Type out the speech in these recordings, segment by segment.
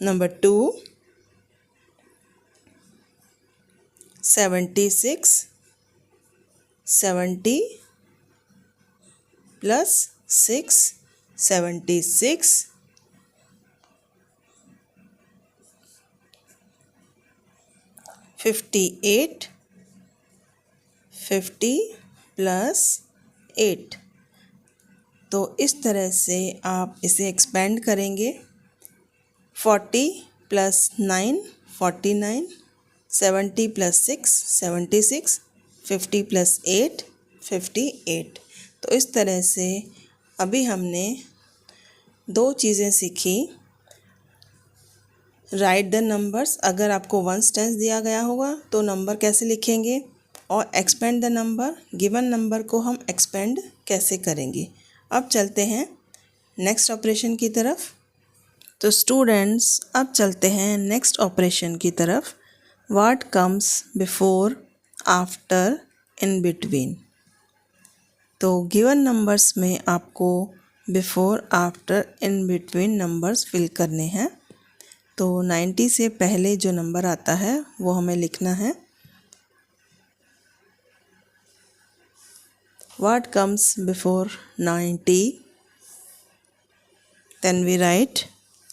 Number 2, 76, 70 plus 6, 76. 58, 50 plus 8। तो इस तरह से आप इसे एक्सपेंड करेंगे। 40 प्लस 9, 49, 70 प्लस 6, 76, 50 प्लस 8, 58। तो इस तरह से अभी हमने दो चीज़ें सीखी। राइट द नंबर्स, अगर आपको वंस टेंस दिया गया होगा तो नंबर कैसे लिखेंगे, और expand the number, given number को हम एक्सपेंड कैसे करेंगे। अब चलते हैं नेक्स्ट ऑपरेशन की तरफ। तो स्टूडेंट्स, अब चलते हैं नेक्स्ट ऑपरेशन की तरफ। What comes before, after, in between. तो गिवन नंबर्स में आपको before, after, in between numbers fill करने हैं। तो 90 से पहले जो नंबर आता है वो हमें लिखना है। What comes before 90? Then we write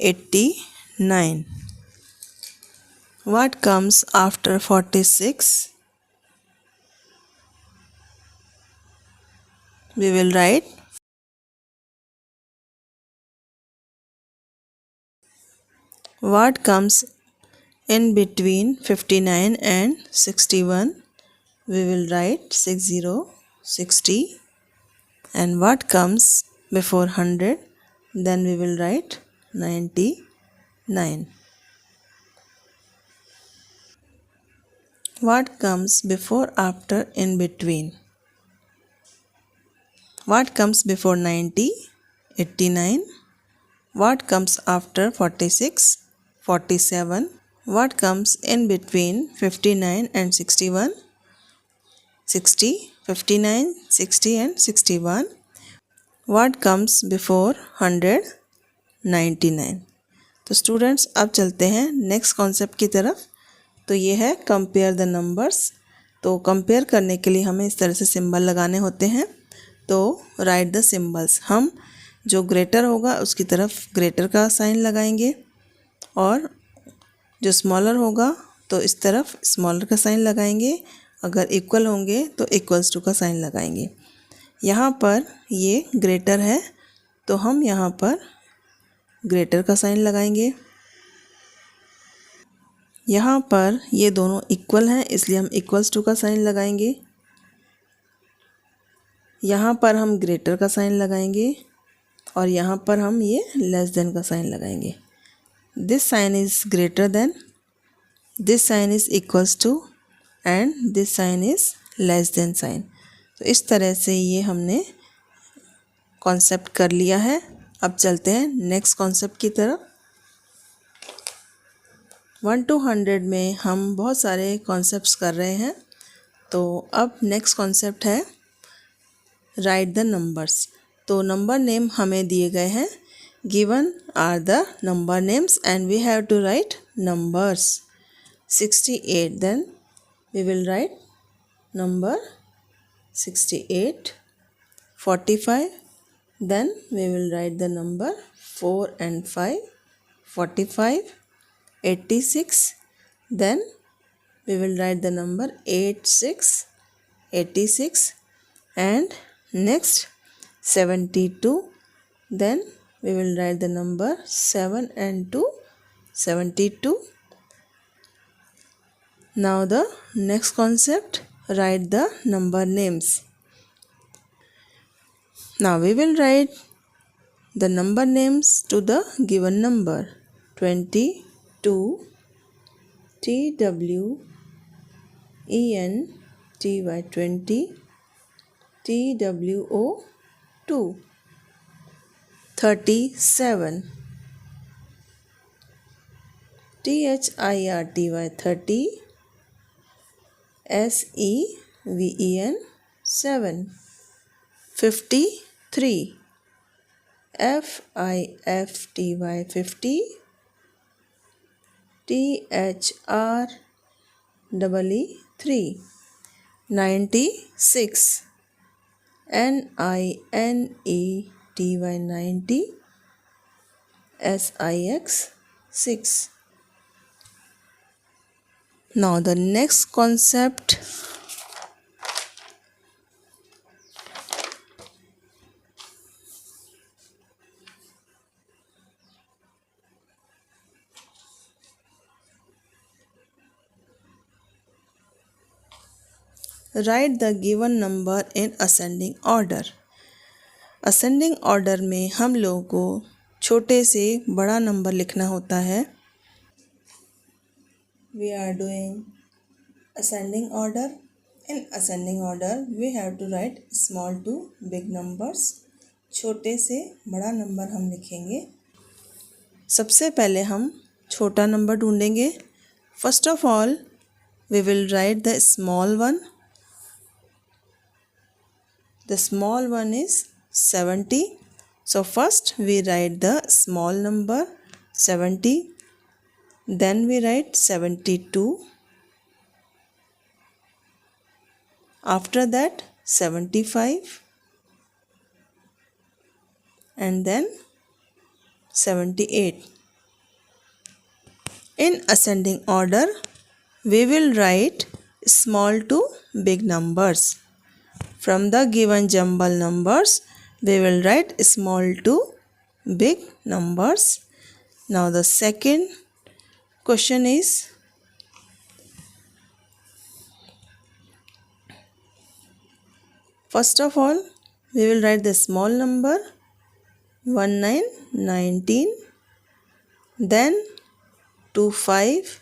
89. What comes after 46? We will write what comes in between 59 and 61. We will write 60, 60. And what comes before 100? Then we will write 99. What comes before, after, in between? What comes before 90? 89. What comes after 46? 47. What comes in between 59 and 61? 60. 59, 60 and 61. What comes before 100? 99. तो students, अब चलते हैं next concept की तरफ। तो ये है compare the numbers. तो कंपेयर करने के लिए हमें इस तरह से सिंबल लगाने होते हैं। तो राइट द सिंबल्स। हम जो ग्रेटर होगा उसकी तरफ ग्रेटर का साइन लगाएंगे, और जो स्मॉलर होगा तो इस तरफ स्मॉलर का साइन लगाएंगे। अगर इक्वल होंगे तो इक्वल्स टू का साइन लगाएंगे। यहाँ पर ये ग्रेटर है तो हम यहाँ पर ग्रेटर का साइन लगाएंगे। यहाँ पर ये दोनों इक्वल हैं इसलिए हम इक्वल्स टू का साइन लगाएंगे। यहाँ पर हम ग्रेटर का साइन लगाएंगे और यहाँ पर हम ये लेस देन का साइन लगाएंगे। This sign is greater than, this sign is equals to, and this sign is less than sign. तो इस तरह से ये हमने कॉन्सेप्ट कर लिया है। अब चलते हैं नेक्स्ट कॉन्सेप्ट की तरफ। 1 to 100 में हम बहुत सारे कॉन्सेप्ट्स कर रहे हैं। तो अब नेक्स्ट कॉन्सेप्ट है राइट द नंबर्स। तो नंबर नेम हमें दिए गए हैं। Given are the number names and we have to write numbers. 68, then we will write number 68. 45, then we will write the number 4 and 5. 45. 86, then we will write the number 86. 86, and next 72, then we will write the number 7 and 2, 72. Now the next concept, write the number names. Now we will write the number names to the given number. 22, TWENTY, 20, TWO2. 37, THIRTY, 30, SEVEN, 7. 53, FIFTY, 50, THR double E 3. 96. NINETY 90. SIX 6. Now the next concept. Write the given number in ascending order. Ascending order में हम लोगों को छोटे से बड़ा number लिखना होता है. We are doing ascending order. In ascending order, we have to write small to big numbers. छोटे से बड़ा नंबर हम लिखेंगे. सबसे पहले हम छोटा नंबर ढूंढेंगे. First of all, we will write the small one. The small one is 70. So first we write the small number 70. Then we write 72. After that 75. And then 78. In ascending order, we will write small to big numbers. From the given jumble numbers, we will write small to big numbers. Now the second question is, first of all, we will write the small number 19, then 25,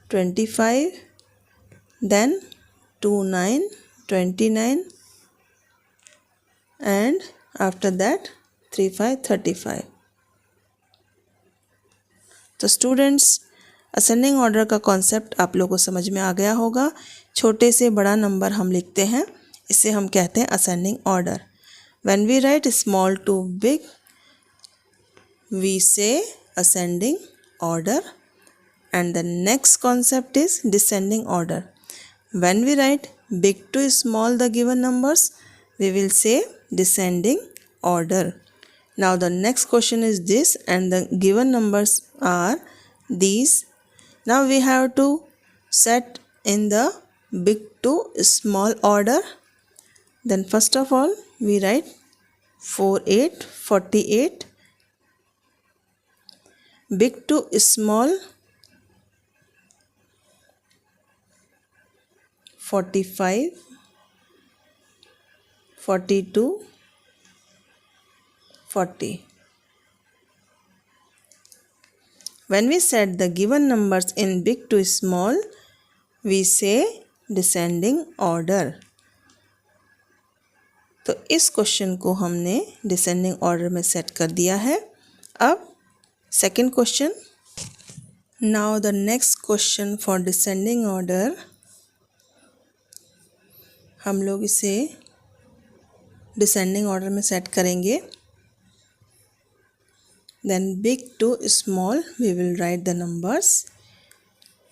25, then 29, 29, and after that 35, 35. तो students, ascending order का concept आप लोगों को समझ में आ गया होगा. छोटे से बड़ा नंबर हम लिखते हैं, इसे हम कहते हैं ascending order. When we write small to big, we say ascending order. And the next concept is descending order. When we write big to small the given numbers, we will say descending order. Now the next question is this, and the given numbers are these. Now we have to set in the big to small order. Then first of all we write 48, 48. Big to small 45, 42, 40. When we set the given numbers in big to small, we say descending order. तो इस question को हमने descending order में set कर दिया है. अब second question. Now the next question for descending order, हम लोग इसे डिसेंडिंग ऑर्डर में सेट करेंगे. Then big to small we will write the numbers.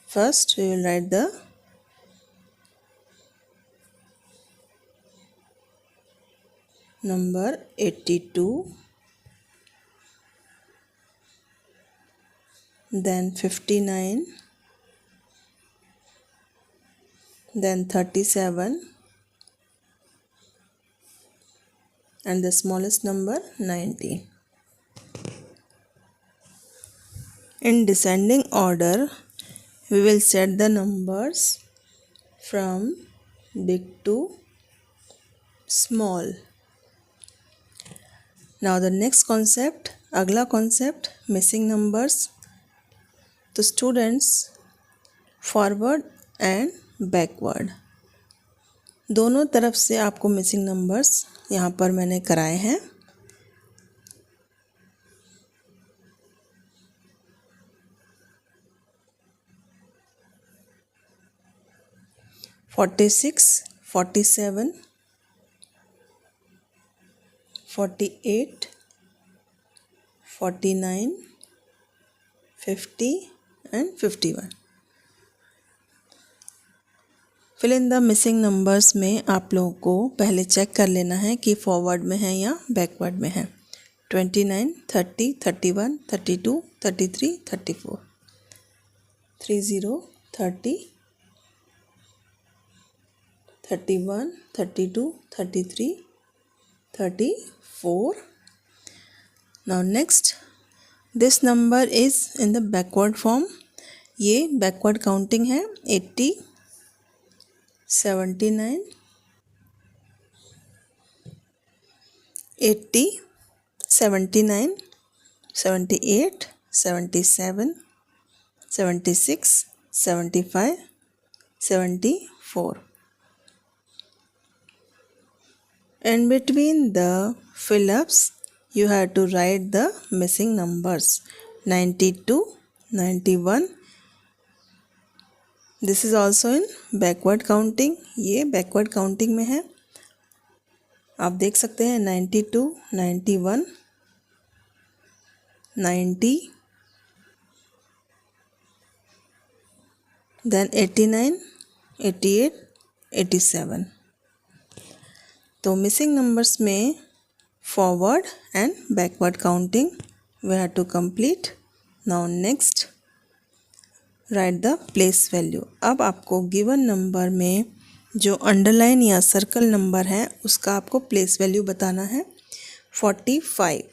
First we will write the number 82, then 59, then 37, and the smallest number 90. In descending order, we will set the numbers from big to small. Now the next concept, अगला concept missing numbers. तो students, forward and backward दोनों तरफ से आपको missing numbers यहाँ पर मैंने कराए हैं. Forty six, 47, 48, 49, 50 and 51. Fill in the missing numbers में आप लोगों को पहले चेक कर लेना है कि फॉरवर्ड में है या बैकवर्ड में है. 29, 30, 31, 32, 33, 34. 30, 30, 31, 32, 33, 34. Now next, this number is in the backward form. ये बैकवर्ड काउंटिंग है. 80, 79, 80, 79, 78, 77, 76, 75, 74. And between the fill-ups, you have to write the missing numbers. 92, 91. This is also in backward counting. ये backward counting में है. आप देख सकते हैं 92, 91, 90, then 89, 88, 87. तो मिसिंग नंबर्स में forward and backward counting we have to complete. Now next, write the place value. अब आपको गिवन नंबर में जो अंडरलाइन या सर्कल नंबर है उसका आपको प्लेस वैल्यू बताना है. 45,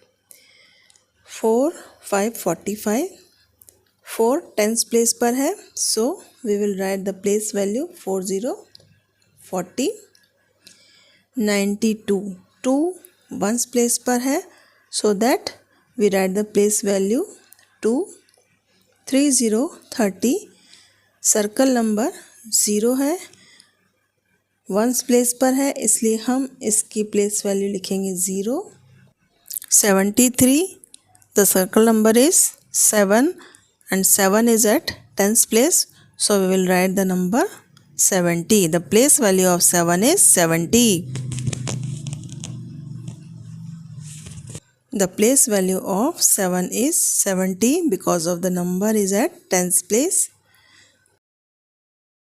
4, 5, 45. 4 टेंस प्लेस पर है, so we will write the place value 40, 40. 92, 2 ones place पर है, so that we write the place value 2. 30, 30. Circle number 0 है, वंस प्लेस पर है, इसलिए हम इसकी प्लेस वैल्यू लिखेंगे 0. 73, the circle number is 7 and 7 is at tens place, so we will write the number 70. The place value of 7 is 70. The place value of 7 is 70 because of the number is at tens place.